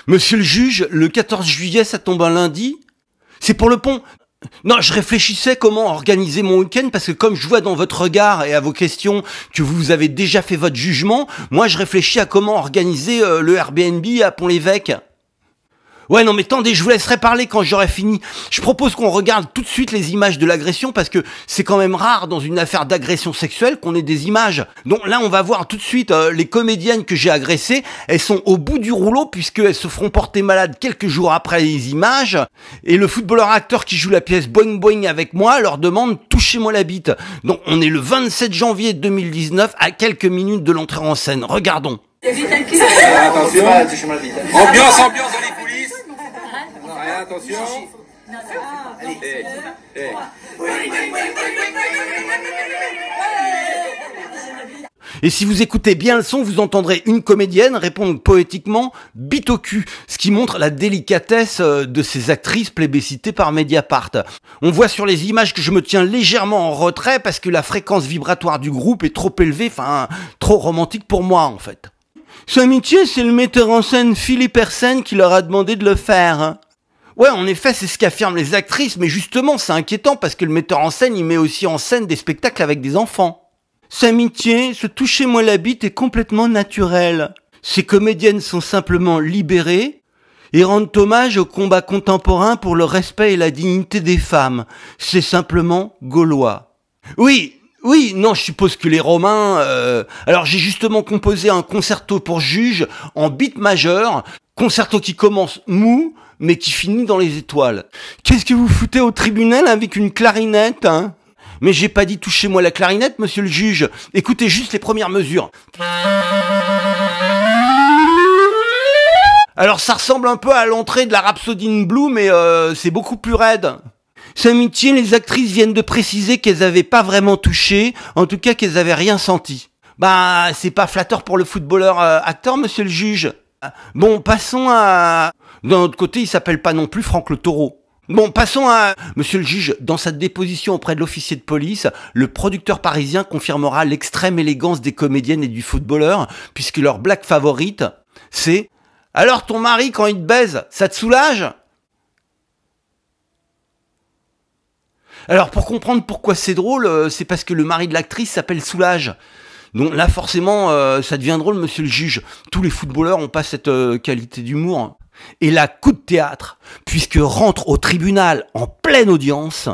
Monsieur le juge, le 14 juillet, ça tombe un lundi? C'est pour le pont? Non, je réfléchissais comment organiser mon week-end parce que comme je vois dans votre regard et à vos questions que vous avez déjà fait votre jugement, moi je réfléchis à comment organiser le Airbnb à Pont-l'Évêque. Ouais, non mais attendez, je vous laisserai parler quand j'aurai fini. Je propose qu'on regarde tout de suite les images de l'agression parce que c'est quand même rare dans une affaire d'agression sexuelle qu'on ait des images. Donc là, on va voir tout de suite les comédiennes que j'ai agressées. Elles sont au bout du rouleau puisqu'elles se feront porter malades quelques jours après les images. Et le footballeur acteur qui joue la pièce Boing Boing avec moi leur demande « Touchez-moi la bite ». Donc on est le 27 janvier 2019 à quelques minutes de l'entrée en scène. Regardons. Attention, ambiance dans les coulisses. Attention. Et si vous écoutez bien le son, vous entendrez une comédienne répondre poétiquement « bite au cul », ce qui montre la délicatesse de ces actrices plébiscitées par Mediapart. On voit sur les images que je me tiens légèrement en retrait parce que la fréquence vibratoire du groupe est trop élevée, enfin trop romantique pour moi en fait. Ce amitié, c'est le metteur en scène Philippe Hersen qui leur a demandé de le faire. Ouais, en effet, c'est ce qu'affirment les actrices, mais justement, c'est inquiétant parce que le metteur en scène, il met aussi en scène des spectacles avec des enfants. Cette amitié, ce touchez-moi la bite est complètement naturel. Ces comédiennes sont simplement libérées et rendent hommage au combat contemporain pour le respect et la dignité des femmes. C'est simplement gaulois. Oui, non, je suppose que les Romains... Alors j'ai justement composé un concerto pour juge en bit majeur, concerto qui commence mou, mais qui finit dans les étoiles. Qu'est-ce que vous foutez au tribunal avec une clarinette, hein? Mais j'ai pas dit touchez-moi la clarinette, monsieur le juge. Écoutez juste les premières mesures. Alors ça ressemble un peu à l'entrée de la Rhapsody in Blue, mais c'est beaucoup plus raide. Cette amitié, les actrices viennent de préciser qu'elles avaient pas vraiment touché, en tout cas qu'elles avaient rien senti. Bah, c'est pas flatteur pour le footballeur acteur, monsieur le juge. Bon, passons à... D'un autre côté, il s'appelle pas non plus Franck le Taureau. Bon, passons à... Monsieur le juge, dans sa déposition auprès de l'officier de police, le producteur parisien confirmera l'extrême élégance des comédiennes et du footballeur, puisque leur blague favorite, c'est « Alors ton mari, quand il te baise, ça te soulage ?» Alors pour comprendre pourquoi c'est drôle, c'est parce que le mari de l'actrice s'appelle Soulage. Donc là forcément ça devient drôle, monsieur le juge. Tous les footballeurs ont pas cette qualité d'humour. Et là, coup de théâtre, puisque rentre au tribunal en pleine audience